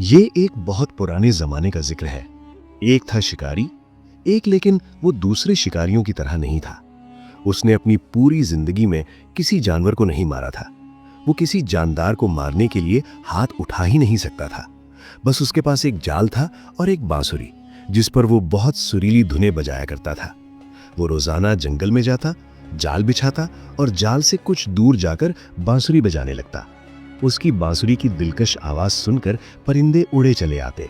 ये एक बहुत पुराने जमाने का जिक्र है। एक था शिकारी, एक लेकिन वो दूसरे शिकारियों की तरह नहीं था। उसने अपनी पूरी जिंदगी में किसी जानवर को नहीं मारा था। वो किसी जानदार को मारने के लिए हाथ उठा ही नहीं सकता था। बस उसके पास एक जाल था और एक बांसुरी, जिस पर वो बहुत सुरीली धुनें बजाया करता था। वो रोजाना जंगल में जाता, जाल बिछाता और जाल से कुछ दूर जाकर बांसुरी बजाने लगता। उसकी बांसुरी की दिलकश आवाज सुनकर परिंदे उड़े चले आते।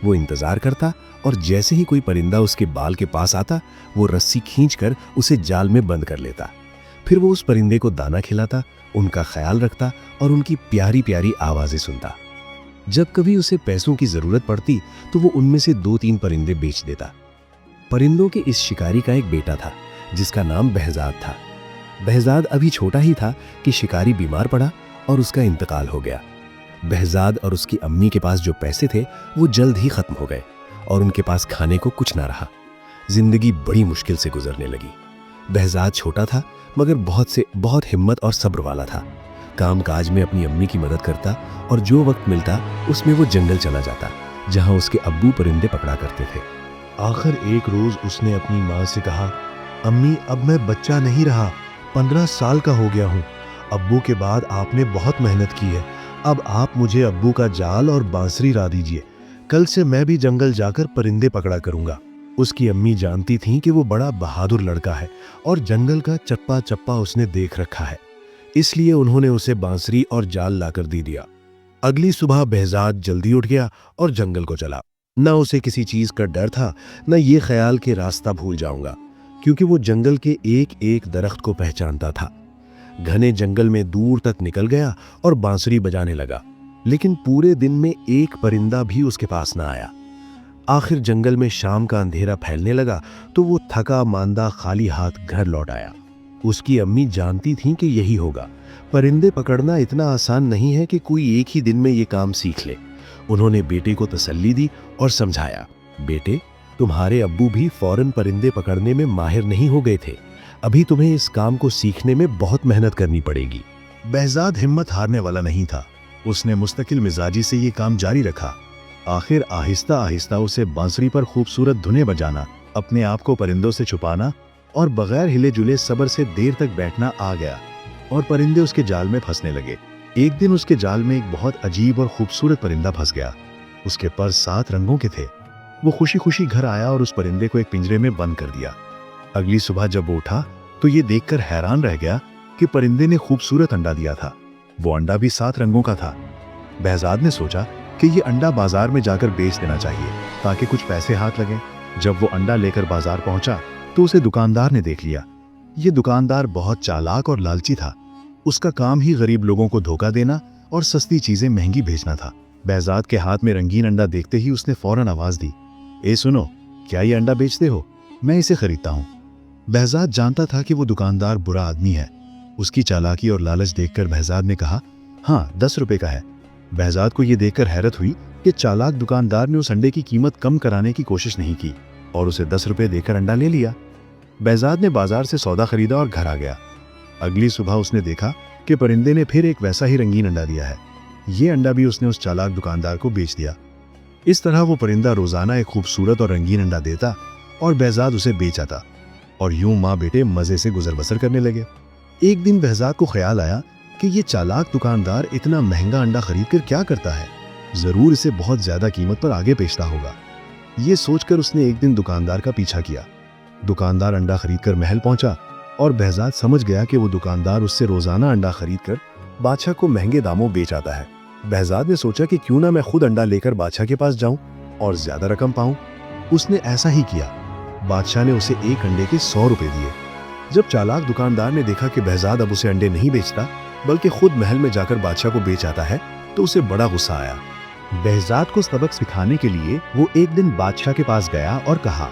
वो इंतजार करता और जैसे ही कोई परिंदा उसके बाल के पास आता, वो रस्सी खींचकर उसे जाल में बंद कर लेता। फिर वो उस परिंदे को दाना खिलाता, उनका ख्याल रखता और उनकी प्यारी प्यारी आवाजें सुनता। जब कभी उसे पैसों की जरूरत पड़ती तो वो उनमें से 2-3 परिंदे बेच देता। परिंदों के इस शिकारी का एक बेटा था जिसका नाम बहजाद था। बहजाद अभी छोटा ही था कि शिकारी बीमार पड़ा और उसका इंतकाल हो गया। बहजाद और उसकी अम्मी के पास जो पैसे थे वो जल्द ही खत्म हो गए और उनके पास खाने को कुछ ना रहा। जिंदगी बड़ी मुश्किल से गुजरने लगी। बहजाद छोटा था मगर बहुत हिम्मत और सब्र वाला था। काम काज में अपनी अम्मी की मदद करता और जो वक्त मिलता उसमें वो जंगल चला जाता जहां उसके अब्बू परिंदे पकड़ा करते थे। आखिर एक रोज उसने अपनी माँ से कहा, अम्मी अब मैं बच्चा नहीं रहा, 15 साल का हो गया हूँ। अब्बू के बाद आपने बहुत मेहनत की है, अब आप मुझे अब्बू का जाल और बांसुरी ला दीजिए। कल से मैं भी जंगल जाकर परिंदे पकड़ा करूंगा। उसकी अम्मी जानती थीं कि वो बड़ा बहादुर लड़का है और जंगल का चप्पा चप्पा उसने देख रखा है, इसलिए उन्होंने उसे बांसुरी और जाल लाकर दे दिया। अगली सुबह बहजाद जल्दी उठ गया और जंगल को चला। न उसे किसी चीज का डर था, न ये ख्याल कि रास्ता भूल जाऊंगा, क्योंकि वो जंगल के एक एक दरख्त को पहचानता था। घने जंगल में दूर तक निकल गया और बांसुरी बजाने लगा, लेकिन पूरे दिन में एक परिंदा भी उसके पास न आया। आखिर जंगल में शाम का अंधेरा फैलने लगा तो वो थका मांदा खाली हाथ घर लौट आया। उसकी अम्मी जानती थीं कि यही होगा। परिंदे पकड़ना इतना आसान नहीं है कि कोई एक ही दिन में ये काम सीख ले। उन्होंने बेटे को तसल्ली दी और समझाया, बेटे तुम्हारे अब्बू भी फौरन परिंदे पकड़ने में माहिर नहीं हो गए थे। अभी तुम्हें इस काम को सीखने में बहुत मेहनत करनी पड़ेगी। बहजाद हिम्मत हारने वाला नहीं था। उसने मुस्तकिल मिजाजी से ये काम जारी रखा। आखिर आहिस्ता आहिस्ता उसे बांसुरी पर खूबसूरत धुनें बजाना, अपने आप को परिंदों से छुपाना और बगैर हिले जुले सब्र से देर तक बैठना आ गया और परिंदे उसके जाल में फंसने लगे। एक दिन उसके जाल में एक बहुत अजीब और खूबसूरत परिंदा फंस गया। उसके पर 7 रंगों के थे। वो खुशी खुशी घर आया और उस परिंदे को एक पिंजरे में बंद कर दिया। अगली सुबह जब वो उठा तो ये देखकर हैरान रह गया कि परिंदे ने खूबसूरत अंडा दिया था। वो अंडा भी 7 रंगों का था। बहजाद ने सोचा कि ये अंडा बाजार में जाकर बेच देना चाहिए ताकि कुछ पैसे हाथ लगें। जब वो अंडा लेकर बाजार पहुंचा तो उसे दुकानदार ने देख लिया। ये दुकानदार बहुत चालाक और लालची था। उसका काम ही गरीब लोगों को धोखा देना और सस्ती चीजें महंगी बेचना था। बहजाद के हाथ में रंगीन अंडा देखते ही उसने फौरन आवाज दी, ए सुनो, क्या ये अंडा बेचते हो? मैं इसे खरीदता हूँ। बहजाद जानता था कि वो दुकानदार बुरा आदमी है। उसकी चालाकी और लालच देखकर बहजाद ने कहा, हाँ 10 रुपए का है। बहजाद को यह देखकर हैरत हुई कि चालाक दुकानदार ने उस अंडे की कीमत कम कराने की कोशिश नहीं की और उसे 10 रुपए देकर अंडा ले लिया। बहजाद ने बाजार से सौदा खरीदा और घर आ गया। अगली सुबह उसने देखा कि परिंदे ने फिर एक वैसा ही रंगीन अंडा दिया है। ये अंडा भी उसने उस चालाक दुकानदार को बेच दिया। इस तरह वो परिंदा रोजाना एक खूबसूरत और रंगीन अंडा देता और बहजाद उसे बेच आता और यूं माँ बेटे मजे से गुजर बसर करने लगे। एक दिन बहजाद को ख्याल आया कि ये चालाक दुकानदार इतना महंगा अंडा खरीद कर क्या करता है, जरूर इसे बहुत ज्यादा कीमत पर आगे बेचता होगा। ये सोचकर उसने एक दिन दुकानदार का पीछा किया। दुकानदार अंडा खरीदकर महल पहुंचा और बहजाद समझ गया कि वो दुकानदार उससे रोजाना अंडा खरीदकर बादशाह को महंगे दामों बेच आता है। बहजाद ने सोचा कि क्यों ना मैं खुद अंडा लेकर बादशाह के पास जाऊं और ज्यादा रकम पाऊं। उसने ऐसा ही किया। बादशाह ने उसे एक अंडे के 100 रुपए दिए। जब चालाक दुकानदार ने देखा कि बहजाद अब उसे अंडे नहीं बेचता बल्कि खुद महल में जाकर बादशाह को बेच आता है तो उसे बड़ा गुस्सा आया। बहजाद को सबक सिखाने के लिए वो एक दिन बादशाह के पास गया और कहा,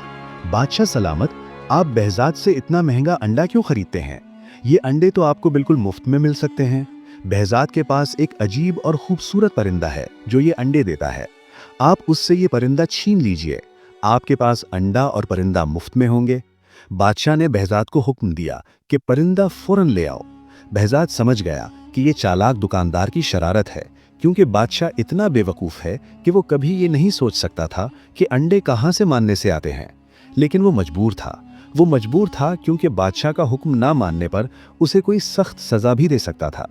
बादशाह सलामत, आप बहजाद से इतना महंगा अंडा क्यों खरीदते हैं? ये अंडे तो आपको बिल्कुल मुफ्त में मिल सकते हैं। बहजाद के पास एक अजीब और खूबसूरत परिंदा है जो ये अंडे देता है। आप उससे ये परिंदा छीन लीजिए, आपके पास अंडा और परिंदा मुफ्त में होंगे। बादशाह ने बहजाद को हुक्म दिया कि परिंदा फौरन ले आओ। बहजाद समझ गया कि ये चालाक दुकानदार की शरारत है, क्योंकि बादशाह इतना बेवकूफ है कि वो कभी ये नहीं सोच सकता था कि अंडे कहाँ से मानने से आते हैं। लेकिन वो मजबूर था क्योंकि बादशाह का हुक्म ना मानने पर उसे कोई सख्त सजा भी दे सकता था।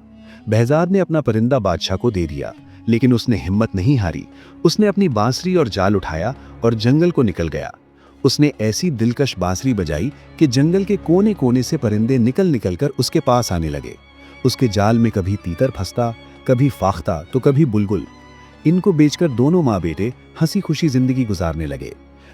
बहजाद ने अपना परिंदा बादशाह को दे दिया, लेकिन उसने हिम्मत नहीं हारी। उसने अपनी बांसुरी और जाल उठाया और जंगल को निकल गया। उसने ऐसी दिलकश बांसुरी बजाई कि जंगल के कोने कोने से परिंदे निकल कर उसके पास आने लगे। उसके जाल में कभी तीतर फंसता, कभी फाख्ता तो कभी बुलबुल। इनको बेचकर दोनों माँ बेटे हंसी खुशी जिंदगी गुजारने लगे।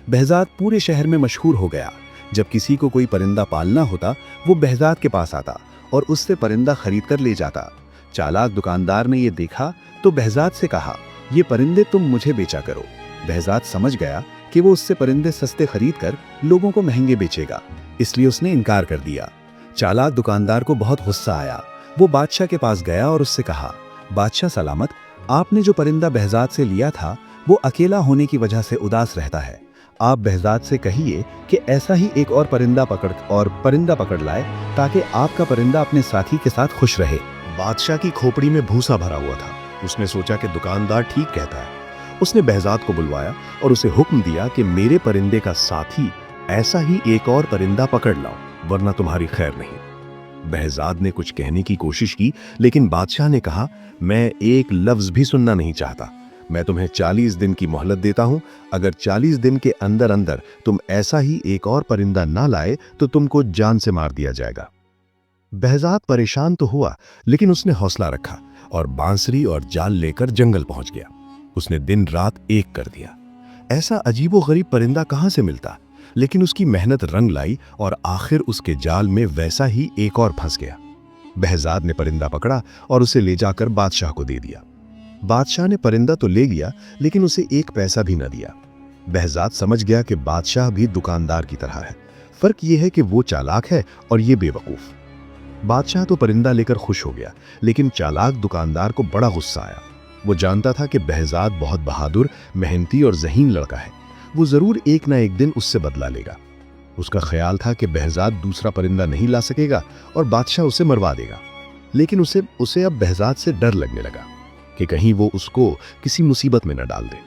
बहजाद पूरे शहर में मशहूर हो गया। जब किसी को कोई परिंदा पालना होता, वो बहजाद के पास आता और उससे परिंदा खरीद कर ले जाता। चालाक दुकानदार ने ये देखा तो बहजाद से कहा, ये परिंदे तुम मुझे बेचा करो। बहजाद समझ गया कि वो उससे परिंदे सस्ते खरीद कर लोगों को महंगे बेचेगा, इसलिए उसने इनकार कर दिया। चालाक दुकानदार को बहुत गुस्सा आया। वो बादशाह के पास गया और उससे कहा, बादशाह सलामत, आपने जो परिंदा बहजाद से लिया था वो अकेला होने की वजह से उदास रहता है। आप बहजाद से कहिए कि ऐसा ही एक और परिंदा पकड़ लाए ताकि आपका परिंदा अपने साथी के साथ खुश रहे। बादशाह की खोपड़ी में भूसा भरा हुआ था। उसने सोचा कि दुकानदार ठीक कहता है। उसने बहजाद को बुलवाया और उसे हुक्म दिया कि मेरे परिंदे का साथी ऐसा ही एक और परिंदा पकड़ लाओ, वरना तुम्हारी खैर नहीं। बहजाद ने कुछ कहने की कोशिश की, लेकिन बादशाह ने कहा, मैं एक लफ्ज भी सुनना नहीं चाहता। मैं तुम्हें 40 दिन की मोहलत देता हूं। अगर 40 दिन के अंदर अंदर तुम ऐसा ही एक और परिंदा ना लाए तो तुमको जान से मार दिया जाएगा। बहजाद परेशान तो हुआ, लेकिन उसने हौसला रखा और बांसुरी और जाल लेकर जंगल पहुंच गया। उसने दिन रात एक कर दिया। ऐसा अजीबोगरीब परिंदा कहां से मिलता, लेकिन उसकी मेहनत रंग लाई और आखिर उसके जाल में वैसा ही एक और फंस गया। बहजाद ने परिंदा पकड़ा और उसे ले जाकर बादशाह को दे दिया। बादशाह ने परिंदा तो ले लिया, लेकिन उसे एक पैसा भी न दिया। बहजाद समझ गया कि बादशाह भी दुकानदार की तरह है। फर्क यह है कि वो चालाक है और ये बेवकूफ। बादशाह तो परिंदा लेकर खुश हो गया, लेकिन चालाक दुकानदार को बड़ा गुस्सा आया। वो जानता था कि बहजाद बहुत बहादुर, मेहनती और ज़हीन लड़का है। वो जरूर एक ना एक दिन उससे बदला लेगा। उसका ख्याल था कि बहजाद दूसरा परिंदा नहीं ला सकेगा और बादशाह उसे मरवा देगा। लेकिन उसे अब बहजाद से डर लगने लगा कि कहीं वो उसको किसी मुसीबत में न डाल दे।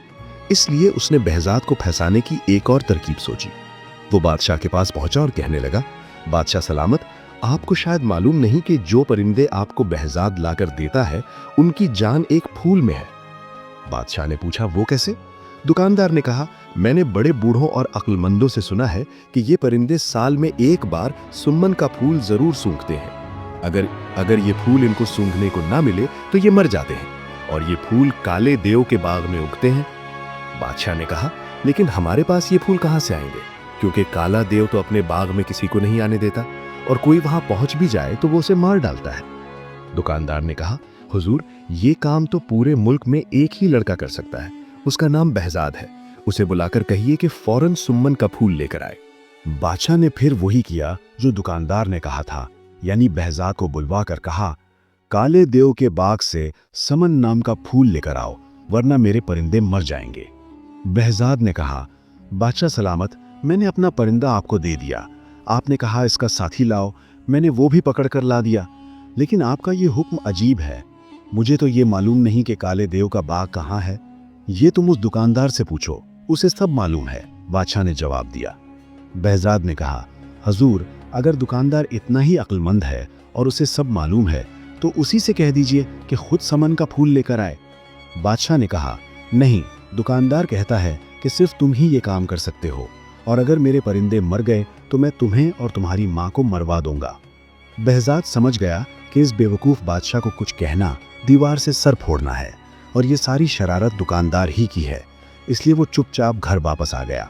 इसलिए उसने बहजाद को फंसाने की एक और तरकीब सोची। वो बादशाह के पास पहुंचा और कहने लगा, बादशाह सलामत, आपको शायद मालूम नहीं कि जो परिंदे आपको बहजाद लाकर देता है उनकी जान एक फूल में है। बादशाह ने पूछा, वो कैसे? दुकानदार ने कहा, मैंने बड़े बूढ़ों और अक्लमंदों से सुना है कि ये परिंदे साल में एक बार सुम्मन का फूल जरूर सूंघते हैं। अगर ये फूल इनको सूंघने को ना मिले तो ये मर जाते हैं, और ये फूल काले देव के बाग में उगते हैं। बादशाह ने कहा, लेकिन हमारे पास ये फूल कहां से आएंगे, क्योंकि काला देव तो अपने बाग में किसी को नहीं आने देता, और कोई वहां पहुंच भी जाए तो वो उसे मार डालता है। दुकानदार ने कहा, हुजूर, ये काम तो पूरे मुल्क में एक ही लड़का कर सकता है। उसका नाम बहजाद है। उसे बुलाकर कहिए कि फौरन सुम्मन का फूल लेकर आए। बादशाह ने फिर वही किया जो दुकानदार ने कहा था, यानी बहजाद को बुलवा कर कहा, काले देव के बाग से समन नाम का फूल लेकर आओ, वरना मेरे परिंदे मर जाएंगे। बहजाद ने कहा, बादशाह सलामत, मैंने अपना परिंदा आपको दे दिया। आपने कहा इसका साथी लाओ, मैंने वो भी पकड़ कर ला दिया, लेकिन आपका ये हुक्म अजीब है। मुझे तो ये मालूम नहीं कि काले देव का बाग कहाँ है। ये तुम उस दुकानदार से पूछो, उसे सब मालूम है। बादशाह ने जवाब दिया। बहजाद ने कहा, हजूर, अगर दुकानदार इतना ही अक्लमंद है और उसे सब मालूम है तो उसी से कह दीजिए कि खुद समन का फूल लेकर आए। बादशाह ने कहा, नहीं, दुकानदार कहता है कि सिर्फ तुम ही ये काम कर सकते हो, और अगर मेरे परिंदे मर गए तो मैं तुम्हें और तुम्हारी माँ को मरवा दूंगा। बहजाद समझ गया कि इस बेवकूफ़ बादशाह को कुछ कहना दीवार से सर फोड़ना है, और ये सारी शरारत दुकानदार ही की है। इसलिए वो चुपचाप घर वापस आ गया।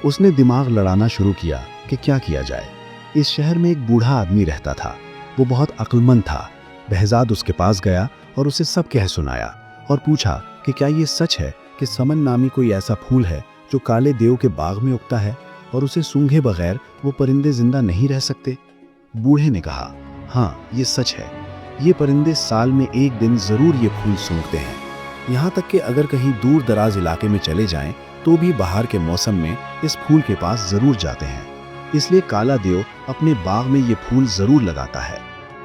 उसने दिमाग लड़ाना शुरू किया कि क्या किया जाए। इस शहर में एक बूढ़ा आदमी रहता था। वो बहुत अक्लमंद था। बहजाद उसके पास गया और उसे सब कह सुनाया और पूछा कि क्या ये सच है कि समन नामी कोई ऐसा फूल है जो काले देव के बाग में उगता है और उसे सूंघे बगैर वो परिंदे जिंदा नहीं रह सकते? बूढ़े ने कहा, हाँ, ये सच है। ये परिंदे साल में एक दिन जरूर ये फूल सूंघते हैं। यहाँ तक कि अगर कहीं दूर दराज इलाके में चले जाएं तो भी बाहर के मौसम में इस फूल के पास जरूर जाते हैं। इसलिए काला देव अपने बाग में ये फूल जरूर लगाता है।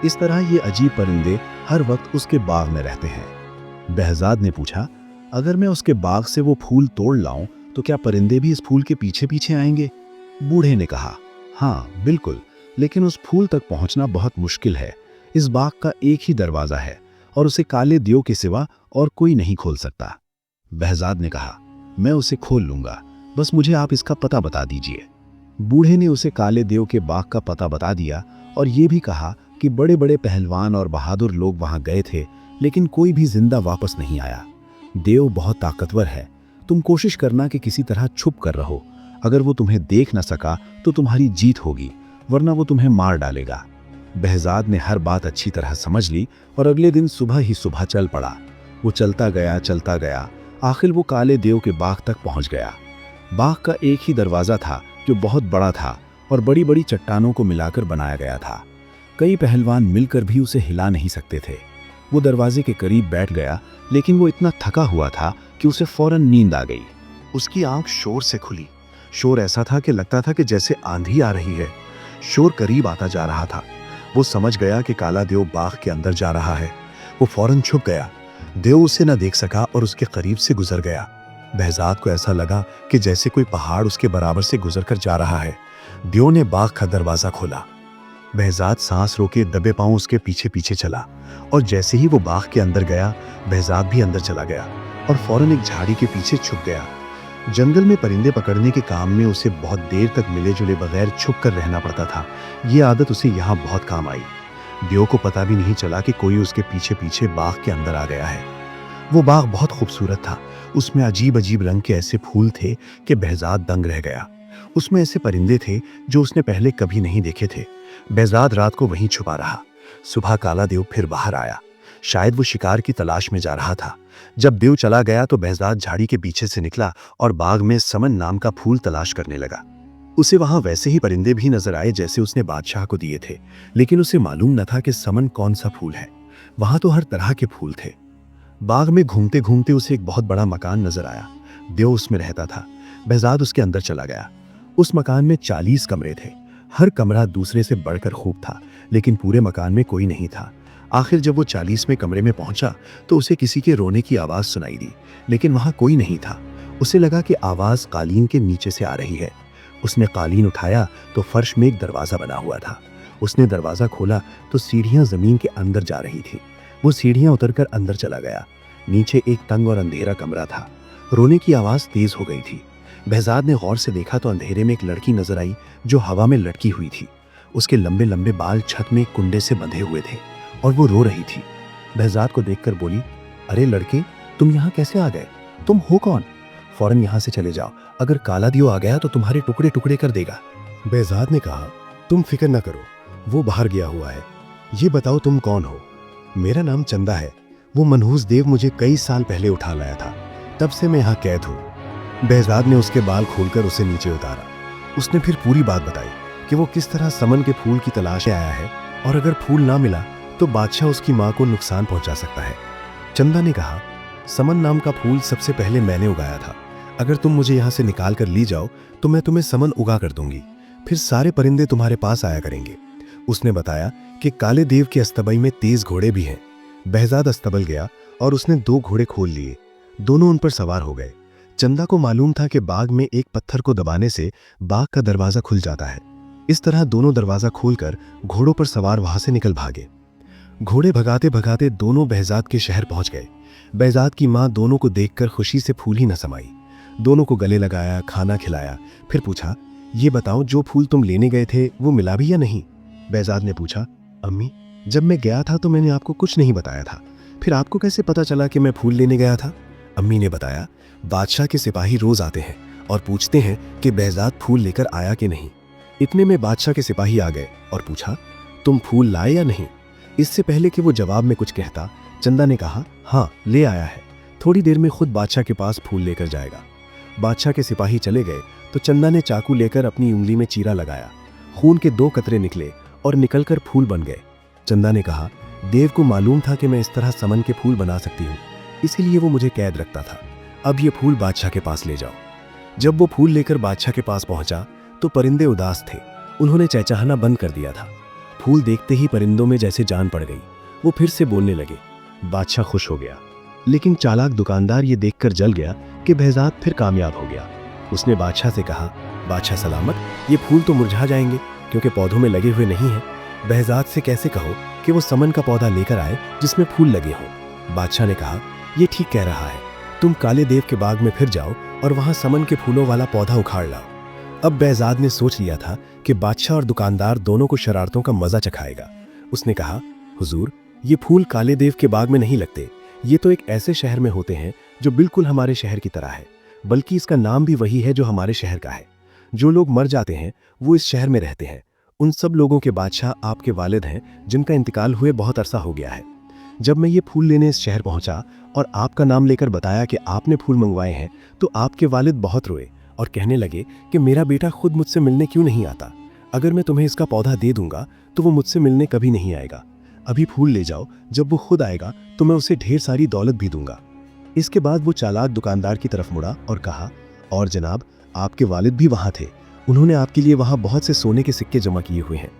इस तरह ये अजीब परिंदे हर वक्त उसके बाग में रहते हैं। बहजाद ने पूछा, अगर मैं उसके बाग से वो फूल तोड़ लाऊं तो क्या परिंदे भी इस फूल के पीछे पीछे आएंगे? बूढ़े ने कहा, हाँ बिल्कुल, लेकिन उस फूल तक पहुंचना बहुत मुश्किल है। इस बाग का एक ही दरवाजा है और उसे काले दियो के सिवा और कोई नहीं खोल सकता। बहजाद ने कहा, मैं उसे खोल लूंगा, बस मुझे आप इसका पता बता दीजिए। बूढ़े ने उसे काले देव के बाग का पता बता दिया और ये भी कहा कि बड़े बड़े पहलवान और बहादुर लोग वहां गए थे, लेकिन कोई भी जिंदा वापस नहीं आया। देव बहुत ताकतवर है, तुम कोशिश करना कि किसी तरह छुप कर रहो। अगर वो तुम्हें देख न सका तो तुम्हारी जीत होगी, वरना वो तुम्हें मार डालेगा। बहजाद ने हर बात अच्छी तरह समझ ली और अगले दिन सुबह ही सुबह चल पड़ा। वो चलता गया, आखिर वो काले देव के बाग तक पहुंच गया। बाग का एक ही दरवाजा था जो बहुत बड़ा था और बड़ी बड़ी चट्टानों को मिलाकर बनाया गया था। कई पहलवान मिलकर भी उसे हिला नहीं सकते थे। वो दरवाजे के करीब बैठ गया, लेकिन वो इतना थका हुआ था कि उसे फौरन नींद आ गई। उसकी आंख शोर से खुली। शोर ऐसा था कि लगता था कि जैसे आंधी आ रही है। शोर करीब आता जा रहा था। वो समझ गया कि काला देव बाग के अंदर जा रहा है। वो फौरन छुप गया। देव उसे न देख सका और उसके करीब से गुजर गया। बहजाद को ऐसा लगा कि जैसे कोई पहाड़ उसके बराबर से गुजरकर जा रहा है। देव ने बाग का दरवाजा खोला। बहजाद सांस रोके दबे पांव उसके पीछे पीछे चला और जैसे ही वो बाग के अंदर गया, बहजाद भी अंदर चला गया और फौरन एक झाड़ी के पीछे छुप गया। जंगल में परिंदे पकड़ने के काम में उसे बहुत देर तक मिले जुले बगैर छुप कर रहना पड़ता था। ये आदत उसे यहाँ बहुत काम आई। देव को पता भी नहीं चला कि कोई उसके पीछे पीछे बाग के अंदर आ गया है। वो बाग बहुत खूबसूरत था। उसमें अजीब अजीब रंग के ऐसे फूल थे कि बहजाद दंग रह गया। उसमें ऐसे परिंदे थे जो उसने पहले कभी नहीं देखे थे। बहजाद रात को वहीं छुपा रहा। सुबह काला देव फिर बाहर आया। शायद वो शिकार की तलाश में जा रहा था। जब देव चला गया तो बहजाद झाड़ी के पीछे से निकला और बाग में समन नाम का फूल तलाश करने लगा। उसे वहां वैसे ही परिंदे भी नजर आए जैसे उसने बादशाह को दिए थे, लेकिन उसे मालूम न था कि समन कौन सा फूल है। वहां तो हर तरह के फूल थे। बाग में घूमते घूमते उसे एक बहुत बड़ा मकान नजर आया। देव उसमें रहता था। बहजाद उसके अंदर चला गया। उस मकान में 40 कमरे थे। हर कमरा दूसरे से बढ़कर खूब था, लेकिन पूरे मकान में कोई नहीं था। आखिर जब वो 40वें कमरे में पहुंचा तो उसे किसी के रोने की आवाज सुनाई दी, लेकिन वहां कोई नहीं था। उसे लगा कि आवाज कालीन के नीचे से आ रही है। उसने कालीन उठाया तो फर्श में एक दरवाजा बना हुआ था। उसने दरवाजा खोला तो सीढ़ियां जमीन के अंदर जा रही थी। वो सीढ़ियां उतरकर अंदर चला गया। नीचे एक तंग और अंधेरा कमरा था। रोने की आवाज तेज हो गई थी। बहजाद ने गौर से देखा तो अंधेरे में एक लड़की नजर आई जो हवा में लटकी हुई थी। उसके लंबे लंबे बाल छत में एक कुंडे से बंधे हुए थे और वो रो रही थी। बहजाद को देखकर बोली, अरे लड़के, तुम यहाँ कैसे आ गए? तुम हो कौन? फौरन यहाँ से चले जाओ, अगर काला दियो आ गया तो तुम्हारे टुकड़े टुकड़े कर देगा। बहजाद ने कहा, तुम फिक्र न करो, वो बाहर गया हुआ है। ये बताओ तुम कौन हो? मेरा नाम चंदा है। वो मनहूस देव मुझे कई साल पहले उठा लाया था, तब से मैं यहाँ कैद हूँ। बहजाद ने उसके बाल खोलकर उसे नीचे उतारा। उसने फिर पूरी बात बताई कि वो किस तरह समन के फूल की तलाश में आया है और अगर फूल ना मिला तो बादशाह उसकी माँ को नुकसान पहुंचा सकता है। चंदा ने कहा, समन नाम का फूल सबसे पहले मैंने उगाया था। अगर तुम मुझे यहाँ से निकाल कर ली जाओ तो मैं तुम्हें समन उगा कर दूंगी, फिर सारे परिंदे तुम्हारे पास आया करेंगे। उसने बताया कि काले देव के अस्तबई में तेज घोड़े भी हैं। बहजाद अस्तबल गया और उसने 2 घोड़े खोल लिए। दोनों उन पर सवार हो गए। चंदा को मालूम था कि बाग में एक पत्थर को दबाने से बाग का दरवाजा खुल जाता है। इस तरह दोनों दरवाजा खोलकर घोड़ों पर सवार वहां से निकल भागे। घोड़े भगाते भगाते दोनों बहजाद के शहर पहुंच गए। बहजाद की माँ दोनों को देखकर खुशी से फूल ही न समाई। दोनों को गले लगाया, खाना खिलाया, फिर पूछा, ये बताओ जो फूल तुम लेने गए थे वो मिला भी या नहीं? बहजाद ने पूछा, अम्मी, जब मैं गया था तो मैंने आपको कुछ नहीं बताया था, फिर आपको कैसे पता चला कि मैं फूल लेने गया था? अम्मी ने बताया, बादशाह के सिपाही रोज आते हैं और पूछते हैं कि बहजाद फूल लेकर आया कि नहीं। इतने में बादशाह के सिपाही आ गए और पूछा, तुम फूल लाए या नहीं? इससे पहले कि वो जवाब में कुछ कहता, चंदा ने कहा, हाँ ले आया है, थोड़ी देर में खुद बादशाह के पास फूल लेकर जाएगा। बादशाह के सिपाही चले गए तो चंदा ने चाकू लेकर अपनी उंगली में चीरा लगाया। खून के 2 कतरे निकले और निकलकर फूल बन गए। चंदा ने कहा, देव को मालूम था कि मैं इस तरह समन के फूल बना सकती हूँ, इसीलिए वो मुझे कैद रखता था। अब ये फूल बादशाह के पास ले जाओ। जब वो फूल लेकर बादशाह के पास पहुंचा तो परिंदे उदास थे। उन्होंने चहचहाना बंद कर दिया था। फूल देखते ही परिंदों में जैसे जान पड़ गई। वो फिर से बोलने लगे। बादशाह खुश हो गया। लेकिन चालाक दुकानदार ये देखकर जल गया कि बहजाद फिर कामयाब हो गया। उसने बादशाह से कहा, बादशाह सलामत, ये फूल तो मुरझा जाएंगे क्योंकि पौधों में लगे हुए नहीं हैं। बहजाद से कैसे कहो कि वो समन का पौधा लेकर आए जिसमें फूल लगे हों। बादशाह ने कहा, ये ठीक कह रहा है, तुम काले देव के बाग में फिर जाओ और वहां समन के फूलों वाला पौधा उखाड़ लाओ। अब बहजाद ने सोच लिया था कि बादशाह और दुकानदार दोनों को शरारतों का मजा चखाएगा। उसने कहा, हुजूर, ये फूल काले देव के बाग में नहीं लगते, ये तो एक ऐसे शहर में होते हैं जो बिल्कुल हमारे शहर की तरह है, बल्कि इसका नाम भी वही है जो हमारे शहर का है। जो लोग मर जाते हैं वो इस शहर में रहते हैं। उन सब लोगों के बादशाह आपके वालिद हैं जिनका इंतकाल हुए बहुत अरसा हो गया है। जब मैं ये फूल लेने इस शहर पहुंचा और आपका नाम लेकर बताया कि आपने फूल मंगवाए हैं तो आपके वालिद बहुत रोए और कहने लगे कि मेरा बेटा खुद मुझसे मिलने क्यों नहीं आता। अगर मैं तुम्हें इसका पौधा दे दूंगा तो वो मुझसे मिलने कभी नहीं आएगा। अभी फूल ले जाओ, जब वो खुद आएगा तो मैं उसे ढेर सारी दौलत भी दूंगा। इसके बाद वो चालाक दुकानदार की तरफ मुड़ा और कहा, और जनाब, आपके वालिद भी वहां थे, उन्होंने आपके लिए वहां बहुत से सोने के सिक्के जमा किए हुए हैं।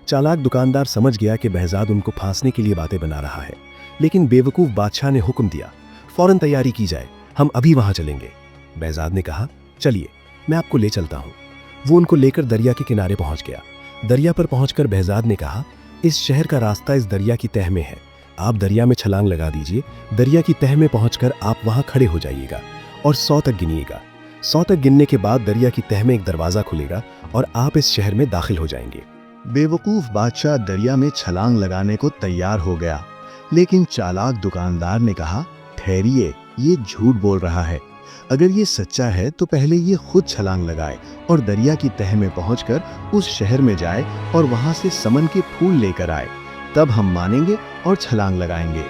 चालाक दुकानदार समझ गया कि बहजाद उनको फांसने के लिए बातें बना रहा है, लेकिन बेवकूफ बादशाह ने हुक्म दिया, फौरन तैयारी की जाए, हम अभी वहां चलेंगे। बहजाद ने कहा, चलिए मैं आपको ले चलता हूं। वो उनको लेकर दरिया के किनारे पहुंच गया। दरिया पर पहुंचकर बहजाद ने कहा, इस शहर का रास्ता इस दरिया की तह में है, आप दरिया में छलांग लगा दीजिए। दरिया की तह में पहुंचकर आप वहां खड़े हो जाइएगा और 100 तक गिनिएगा। 100 तक गिनने के बाद दरिया की तह में एक दरवाजा खुलेगा और आप इस शहर में दाखिल हो जाएंगे। बेवकूफ बादशाह दरिया में छलांग लगाने को तैयार हो गया, लेकिन चालाक दुकानदार ने कहा, ठहरिए, ये झूठ बोल रहा है। अगर ये सच्चा है तो पहले ये खुद छलांग लगाए और दरिया की तह में पहुंचकर उस शहर में जाए और वहां से समन के फूल लेकर आए, तब हम मानेंगे और छलांग लगाएंगे।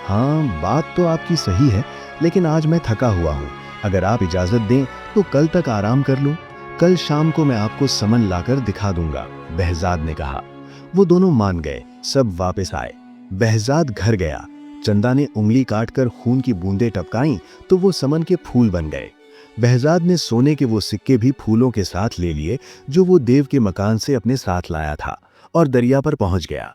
हाँ, बात तो आपकी सही है, लेकिन आज मैं थका हुआ हूँ। अगर आप इजाजत दें तो कल तक आराम कर लूं। कल शाम को मैं आपको समन लाकर दिखा दूंगा, बहजाद ने कहा। वो दोनों मान गए। सब वापस आए। बहजाद घर गया। चंदा ने उंगली काटकर खून की बूंदें टपकाईं तो वो समन के फूल बन गए। बहजाद ने सोने के वो सिक्के भी फूलों के साथ ले लिए जो वो देव के मकान से अपने साथ लाया था और दरिया पर पहुंच गया।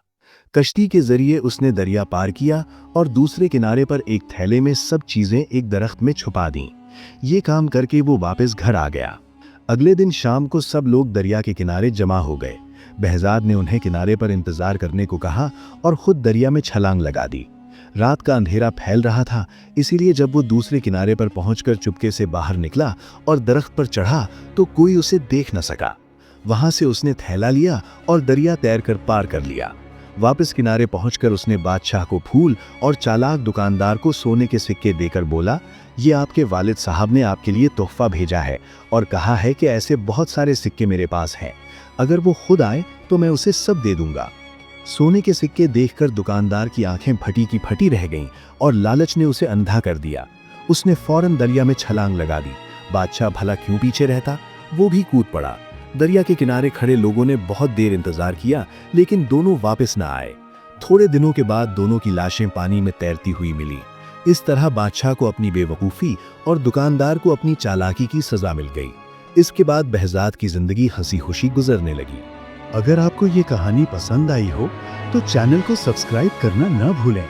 कश्ती के जरिए उसने दरिया पार किया और दूसरे किनारे पर एक थैले में सब चीजें एक दरख्त में छुपा दी। ये काम करके वो वापस घर आ गया। अगले दिन शाम को सब लोग दरिया के किनारे जमा हो गए। बहजाद ने उन्हें किनारे पर इंतजार करने को कहा और खुद दरिया में छलांग लगा दी। रात का अंधेरा फैल रहा था, इसीलिए जब वो दूसरे किनारे पर पहुंचकर चुपके से बाहर निकला और दरख्त पर चढ़ा तो कोई उसे देख न सका। वहां से उसने थैला लिया और दरिया तैरकर पार कर लिया। वापस किनारे पहुंचकर उसने बादशाह को फूल और चालाक दुकानदार को सोने के सिक्के देकर बोला, ये आपके वालिद साहब ने आपके लिए तोहफा भेजा है और कहा है कि ऐसे बहुत सारे सिक्के मेरे पास हैं, अगर वो खुद आए तो मैं उसे सब दे दूंगा। सोने के सिक्के देखकर दुकानदार की आंखें फटी की फटी रह गईं और लालच ने उसे अंधा कर दिया। उसने फौरन दरिया में छलांग लगा दी। बादशाह भला क्यों पीछे रहता, वो भी कूद पड़ा। दरिया के किनारे खड़े लोगों ने बहुत देर इंतजार किया, लेकिन दोनों वापस न आए। थोड़े दिनों के बाद दोनों की लाशें पानी में तैरती हुई मिली। इस तरह बादशाह को अपनी बेवकूफ़ी और दुकानदार को अपनी चालाकी की सजा मिल गई। इसके बाद बहजाद की जिंदगी हंसी खुशी गुजरने लगी। अगर आपको ये कहानी पसंद आई हो तो चैनल को सब्सक्राइब करना न भूलें।